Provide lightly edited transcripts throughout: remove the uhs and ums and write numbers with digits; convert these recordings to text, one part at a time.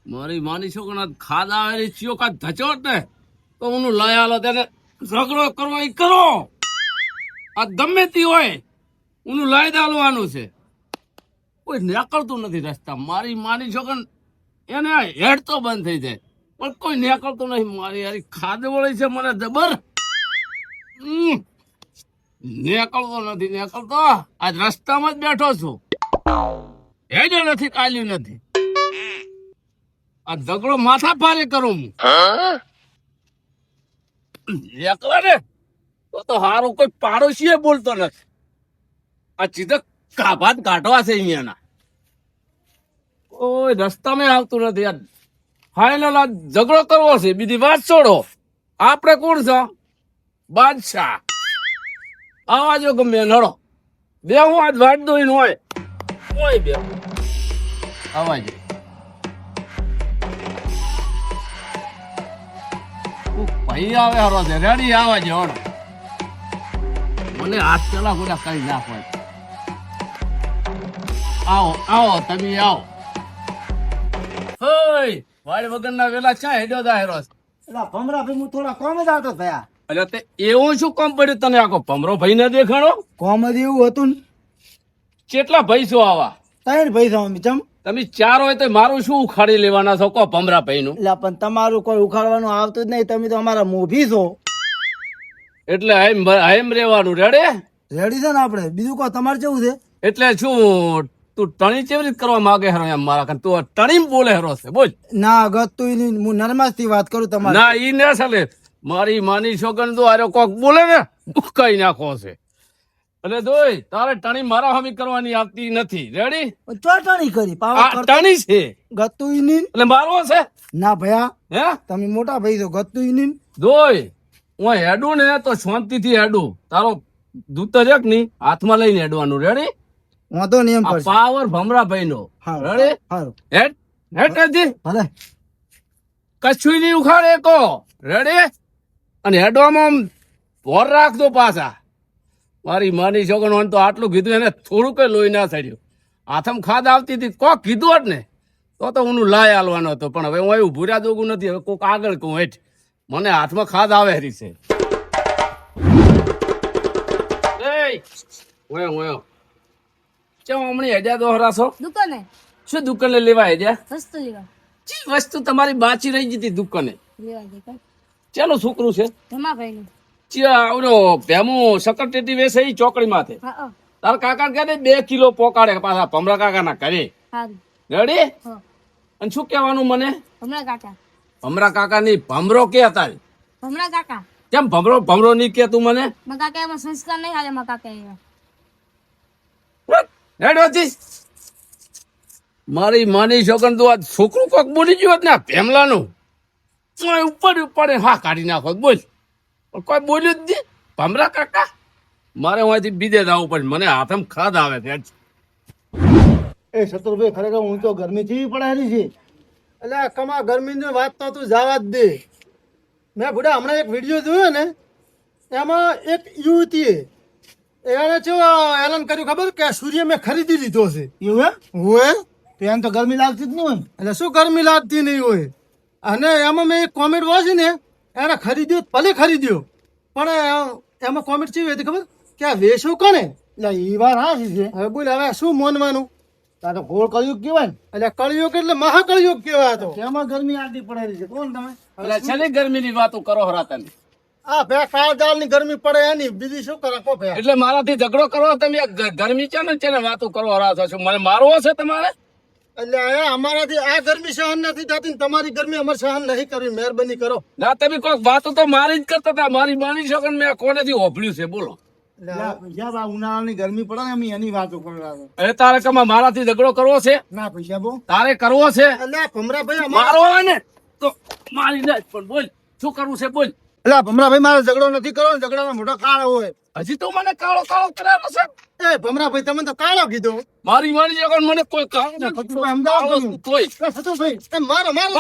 મારી માની છોકરા ખાધા આવેલી ચિયો કા ધચોટ ને તો હું લઈ આલો તેને ઝઘડો કરવો એ કરો. આ ગમે તે હોય હું લઈ દાલવાનું છે. કોઈ નીકળતું નથી રસ્તા. મારી માની છોકરા એને હેડ તો બંધ થઈ જાય પણ કોઈ નીકળતું નહીં. મારી યારી ખાદ વળી છે મને જબર. નીકળતો નીકળતો આજ રસ્તામાં જ બેઠો છું. હેડે નથી કાલ્યું નથી. આ ઝઘડો માથા ભારે કરું હું એકલા ને તો હારું કોઈ પાડોશી બોલતો નથી. આ સીધા કાભાત કાઢવા છે અહીંયાના. કોઈ રસ્તામાં આવતું નથી. યાર ફાઈનલ આ ઝઘડો કરવો છે. બીજી વાત છોડો. આપણે કોણ છો? બાદશાહ. આવા જો ગમે લડો. બે હું આજ વાટ દોઈને હોય બે આવા જો ભાઈ આવે હરો છે રેડી આવા જો મને હાથ પેલા બધા કઈ નાખો. આવો આવો તમે આવો. હોય વાડ વગરના વેલા ચા હેડ્યો દા હેરો. એટલે ભમરા ભાઈ હું થોડા કોમ જ આવતો થયા. એટલે તે એવું શું કામ પડ્યું તને? આખો ભમરો ભાઈ ને દેખાણો? કોમ જ એવું હતું ને. કેટલા ભાઈ છો આવા? 3 ભાઈ છો અમે. ચમ તમે 4 હોય તો મારું શું ઉખાડી લેવાના છો? કો ભમરા ભાઈ નું. એટલે પણ તમારું કોઈ ઉખાડવાનું આવતું જ નહીં. તમે તો અમારા મોભી છો. એટલે એમ રેવાનું રેડે રેડી છે ને આપણે. બીજું કોઈ તમારે કેવું છે? એટલે શું તું ટણી કેવી રીતે કરવા માંગે હરો એમ મારા કાન? તું ટણી બોલે હરો છે બોલ. ના ગતું નહીં. હું નરમાસ થી વાત કરું તમારે. ના ઈ ના ચાલે. મારી માની છોકન તો આરે કોક બોલે ને કઈ નાખો છે. એટલે દોય તારે ટણી મારા હામી કરવાની આવતી નથી. રેડી? ચોટણી કરી આ પાવા ટણી છે ગતું નહીં. એટલે મારવો છે ના ભયા હે? તમે મોટા ભાઈ છો. ગતું નહીં. દોય હું હેડું ને તો શાંતિથી હેડું. તારો દૂત જ નહીં હાથમાં લઈને હેડવાનું. રેડી? વાંધો નહીં એમ કરશે. પાવર ભમરા ભાઈ નો. હા રેડી? સારું હેડ હેડ નથી ભલે. કશું નહીં ઉખાડે કો. રેડી? અને હેડવામાં આમ ભોર રાખજો પાછા. મારી માની છોકરો તો આટલું કીધું એને થોડું કઈ લોહી ના થયું. હાથમ ખાદ આવતી હતી કોક કીધું હોત ને તો હું લાય આલવાનો હતો. પણ હવે હું એવું ભૂર્યા દોગું નથી. હવે કોક આગળ કહું હેઠ મને હાથમાં ખાદ આવે હરી છે. હમણાં હેડ્યા તો હરાશો દુકાને શું દુકાને લેવા હેડ્યા? વસ્તુ લેવા ચી વસ્તુ તમારી બાચી રહી જતી દુકાને? લેવા દે કઈ ચાલો છોકરું છે ધમા ભાઈ નું. ઓલો ભેમું સકરટેટી વેસે ઈ ચોકડી માથે. હા તાર કાકા કહે 2 કિલો પોકાડે પાછા ભમરા કાકા ના કરે. સારું. રેડી? હા અને શું કહેવાનું મને? ભમરા કાકા. ભમરા કાકા ની ભમરો કે તારી? ભમરા કાકા. કેમ ભમરો ભમરો નહીં કે તું મને? મારા કાકા એમાં સંસ્કાર નહીં હાલે. મારા કાકા એવા રેડી? મારી માની છોકન તું આ છોકરું કોક બોલી ગયું હોત ને ભેમલાનું ઉપર ઉપર હા કાઢી નાખો. બોલ પણ કોઈ બોલ્યું જ નહીં. ભમરા કાકા મારે અહીંથી બીજે જવું પડે. મને હાથમાં ખાદ આવે છે. એ શત્રુભાઈ ખરેખર હું તો ગરમી થી પડાયેલી છે. એટલે કમા ગરમી ની વાત તો તું જવા જ દે. મેં બુડા હમણાં એક વિડીયો જોયો ને એમાં એક યુવતીએ એને શું એલાન કર્યું ખબર કે સૂર્ય મેં ખરીદી લીધો છે. એવું હોય તો એમ તો ગરમી લાગતી જ નહીં હોય. એટલે શું ગરમી લાગતી નહીં હોય. અને એમાં મેં એક કોમેન્ટ વાંચી ને એને ખરીદ્યો ભલે ખરીદ્યો પણ એમાં કોમેન્ટ કેવી હતી ખબર કે આ વેચવું કોને? એટલે એ વાત હા છે. હવે બોલ હવે શું માનવાનું? તારે ઘોર કળિયુગ કહેવાય ને. એટલે કળિયુગ એટલે મહાકળિયુગ કહેવાય. તો એમાં ગરમી આટલી પડેલી છે. કોણ તમે? એટલે છેલ્લી ગરમીની વાતો કરો હરા તમે. આ ભે કાળજાળ ની ગરમી પડે એની બીજી શું કરે કો ભે? એટલે મારાથી ઝઘડો કરો તમે? ગરમી છે ને વાતો કરો હરા છો. મને મારવો છે તમારે? એટલે અમારાથી આ ગરમી સહન નથી થતી ને તમારી ગરમી અમારે સહન નહીં કરવી. મહેરબાની કરો. ના તમે કોઈક વાતો તો મારી જ કરતા હતા. મારી માની છો મેં કોનેથી ઓભળ્યું છે બોલો? ઉનાળાની ગરમી પડે ને અમે એની વાતો કરવા. એ તારે કમા મારાથી ઝઘડો કરવો છે? ના પૈસા બહુ તારે કરવો છે? એટલે ભમરાભાઈ મારો હોય ને તો મારી ના જ. પણ બોલ શું કરવું છે બોલ. એટલે ભમરાભાઈ મારે ઝઘડો નથી કરવો. ઝઘડાનો મોટો કાળો હોય. હજી તો મને કાળો કાળો કરાવો છે. એ ભમરાભાઈ તમે તો કાળો કીધો. મારી માની જગન મને કોઈ કાળો અમદાવાદ તોય ભાઈ મારો મારો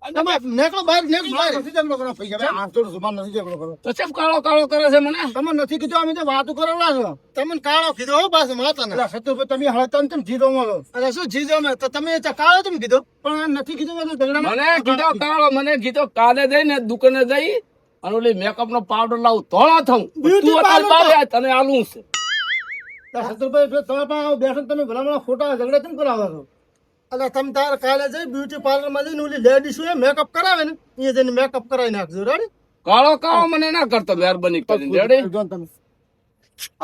તમે નીકળો બહાર, નીકળો બહાર. નથી ઝઘડો કરો પૈસા. ભાઈ, આ તો જુબાન નથી ઝઘડો કરો. તો ચેમ કાળો કાળો કરે છે મને? તમે નથી કીધું, અમે તો વાતો કરેલા છો. તમને કાળો કીધો હો પાછો માતાને. એટલે સતુભાઈ તમે હળતા ને તમે જીદો મળો. અરે શું જીદો મેં? તો તમે કાળો તમે કીધો, પણ નથી કીધું મેં તો ઝઘડામાં. મને કીધો કાળો, મને કીધો કાલે જઈને દુકાને જઈ અને ઓલી મેકઅપ નો પાવડર લાવું ધોળો થઉં. Beauty તું અત્યારે parlour બારે તને આલું છે. સતુભાઈ જો તમે પણ બેસો ને તમે ભલામણ ખોટા ઝઘડા કેમ કરાવો છો? એટલે તમે તારે કાલે જઈ બ્યુટી પાર્લર માં જઈને ઓલી લેડીસ હોય મેકઅપ કરાવે ને એ જઈને મેકઅપ કરાવી નાખજો. રેડી? કાળો કાળો મને ના કરતો મહેરબાની કરીને. રેડી? જો તમે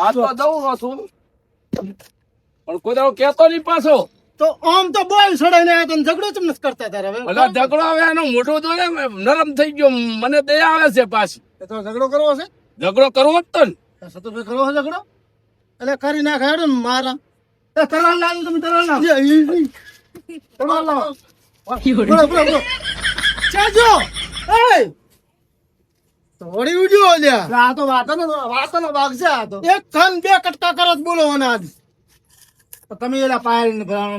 આ તો દઉં છું પણ કોઈ દાડો કેતો નહીં પાછો. તો આમ તો બોલ સડાઈને આયા તને ઝઘડો ચમ નથી કરતા તારે હવે? એટલે ઝઘડો આવે એનું મોઢું તો ને નરમ થઈ ગયો, મને દયા આવે છે પાછી. એ તો ઝઘડો કરવો છે? ઝઘડો કરવો જ તો ને. સતુભાઈ કરવો છે ઝઘડો? એટલે કરી નાખે હેડો ને મારા. એ તરાલ લાવો તમે, તરાલ લાવો. તરાલ લાવો. બોલો, બોલો, બોલો. ચાજો. એ થોડી ઉડ્યો લ્યા. આ તો વાતનો ભાગ છે આ તો. એક ખાન બે કટકા કરો જ બોલો આજ. તો તમે એલા પાય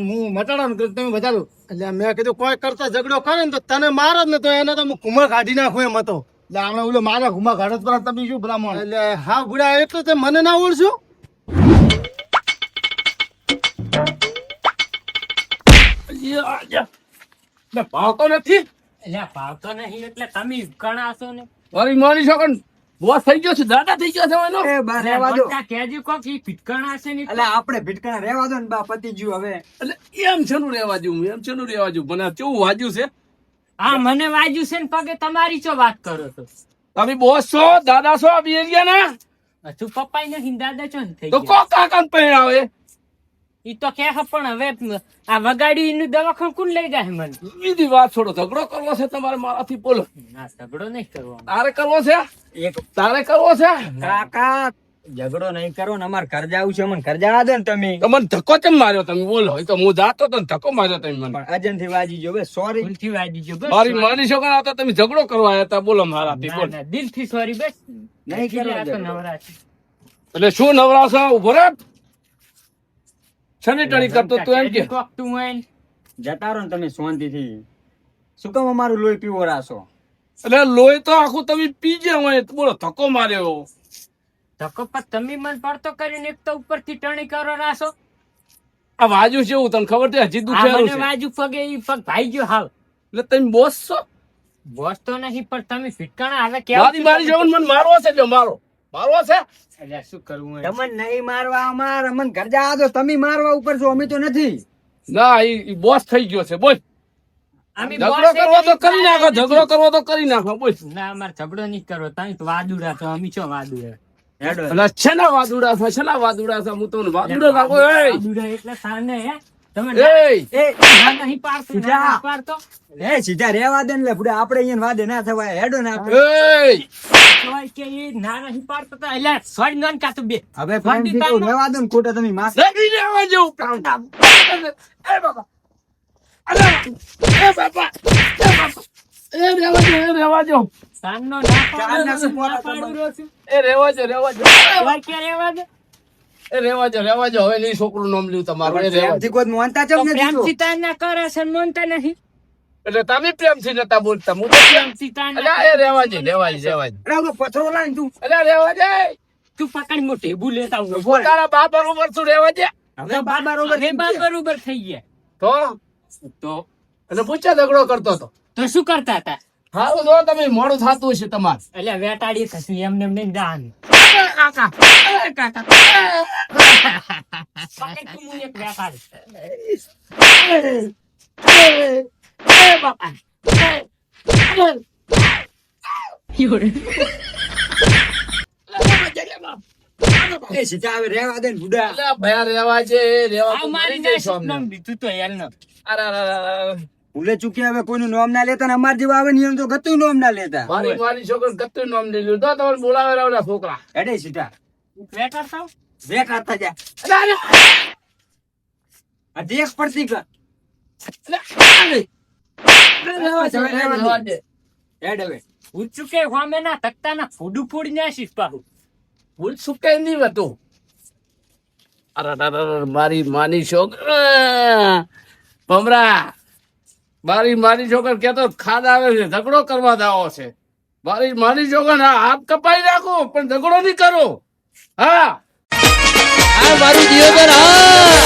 હું મટાડો ને તમે વધારો. એટલે મેં કીધું કોઈ કરતા ઝઘડો કરે ને તો તને મારો જ ને તો એને તો હું ઘુમા કાઢી નાખું એમ હતો. એટલે હમણાં ઓલો મારા ઘુમા કાઢત પર તમે શું ભલામણ? એટલે હા ગુડા એટલે તે મને ના ઓળશો. ભાવતો નથી. એટલે ભાવતો નહીં એટલે તમે ગણાશો ને મારી મારી છોકન બોસ થઈ ગયો છે, દાદા થઈ ગયો છે એનો. મોટા કહેજો કોક ઈ ભીટકણા છે ને આપણે ભીટકણા રહેવા દો ને બા પતિ ગયું હવે. એટલે એમ છેનું રેવા જેવું, એમ છેનું રેવા જેવું. મને કેવું વાજ્યું છે. હા મને વાજ્યું છે ને પગે તમારી ચો વાત કરો છો? તમે બોસ છો, દાદા છો, બે ગયા ને હજુ પપ્પા નથી દાદા ચો ને થઈ તો ગયા. કો કાકા ને પહેરાવે. ઈ તો કે પણ હવે આ વગાડી નું દવાખાનું કોણ લઈ જાય મને? બીજી વાત છોડો, ઝઘડો કરવો છે તમારે મારાથી? બોલો. ના ઝઘડો નહીં કરવાનો. તારે કરવો છે? એક તારે કરવો છે? કાકા ઝઘડો નહીં કરો ને અમારે ઘર જાવું છે, મને ઘર જવા દે ને તમે. તો મને ધક્કો કેમ માર્યો તમે? બોલો. એ તો હું જાતો તો ને ધક્કો માર્યો તમે મને. પણ અજન થી વાજી જો બસ સોરી. ભૂલથી વાજી જો બસ. મારી માની છોકરા હતા, તમે ઝઘડો કરવા આવ્યા હતા. બોલો મારાથી. ના, બોલો. ના, દિલથી સોરી બસ. નહીં કરો આ તો ઝઘડો. નવરા છે. એટલે શું નવરાશો? ઉભો રે. સેનેટરી કરતો તું એમ કે. કોક તું હોય ને. જતા રહો ને તમે શાંતિ થી. શું કામ અમારું લોહી પીવો રાશો? એટલે લોહી તો આખું તમે પી ગયા હોય. બોલો ધક્કો માર્યો. ધક્કો પર તમે મને પડતો કરીને એક તો ઉપરથી ટણી કરો રાસો. આ વાજુ છે એવું તને ખબર છે? હજી આ દુખેલું મને છે. વાજુ પગે ઈ પગ ભાઈ ગયો હાવ. એટલે તમે બોસ છો? બોસ તો નહીં પણ તમે ફિટકાણા હવે મારી જવન મને મારવો છે. જો મારો છે. એટલે શું કરવું હોય? તમને નહીં મારવા અમારે, અમને ઘર જવા દો. તમે મારવા ઉપર છો, અમે તો નથી. ના ઈ બોસ થઈ ગયો છે. બોલ. અમે ઝઘડો બોસ કરવો તો એટલે કરી નાખો, ઝઘડો કરવો તો કરી નાખો. બોલ. ના અમારે ઝઘડો નહીં કરવો. તમે તો વાદુડા છો, અમે છો વાદુડા. હેડો. એટલે છેના વાદુડા છે, છેના વાદુડા છે? હું તમને વાદુડા લાગો. એ વાદુડા એટલે સાને હે તમે એ એ ના નહીં પાડતો, ના સીધા. નહીં પાડતો. એ સીધા રહેવા દે ને લે ભૂડા, આપણે અહીંયા વાદે ના થવાય. હેડો ને આપણે. એ કહેવાય કે ઈ ના નહીં પાડતો તો એટલે સોરી નોન કાતું બે. હવે પ્રેમથી કહું, રહેવા દો ને ખોટા તમે માસ. નથી રહેવા જેવું. એ બાબા. અરે એ બાબા. એ રહેવા જો. સાનનો ના ચાંદના પાડો, શું ના બોલા પાડું તમે? રહ્યો છું. એ રહેવા જો. કહેવાય કે રહેવા દે. એ રહેવા જો. હવે નહીં છોકરું નામ લ્યું તમારું. એ રહેવા પ્રેમથી દો. કોઈ મોનતા તો ચમ નથી પ્રેમથી તો. તારના કરે છે ને માનતા નહીં. એટલે તમે પ્રેમથી નતા બોલતા. હું તો પ્રેમથી તારના એટલે એ રહેવા દે. અરે ઓલો પથરો લાવીને તું. એટલે રહેવા દે. તું પકડી મો ટેબુ લેતા આવું. તારા બાપ બરોબર તું રહેવા દે. હવે બા બરોબર હવે બા બરોબર થઈ ગયા. તો એટલે પૂછ્યા ઝઘડો કરતો હતો. તો શું કરતા હતા? હારું જો તમે મોડું થતું હશે તમારે. એટલે વેટાડી થશું એમને એમને દાન. કાકા. પકડ તું હું એક વેટાડી. બાપા. એ સીધા હવે રહેવા દે ને ભૂડા. એટલે ભયા રહેવા છે. રહેવા આ તો મારી મરી જઈશું નામ અમને. દીધું તો યાર ને. અરે. ભૂલે ચૂક્યા હવે કોઈનું નામ ના લેતા ને અમાર જેવા આવે ને એનું તો ગતું નામ ના લેતા. મારી છોકરી ગતું નામ લઈ લીધું. તો તમારે બોલાવે ઓલા છોકરા. હેડે સીધા વેટાડ થાવ. બે કરતા જા. અરે, આ દેખ પડતી કર. રહેવા દે. હેડ હવે. ઊંચું કે હોમે ના તકતાના ફૂડું ફૂડી નાખીશ પાછું. ભૂલ સુકાઈ નહીં હતું. અરે મારી માની છોકરા ભમરા બારી મારી છોકર કેતો ખાદ આવે છે ઝઘડો કરવા દાવો છે. બારી મારી છોકર હાથ કપાઈ નાખો પણ ઝઘડો નહીં કરો. હા આ મારું દિયોદર હા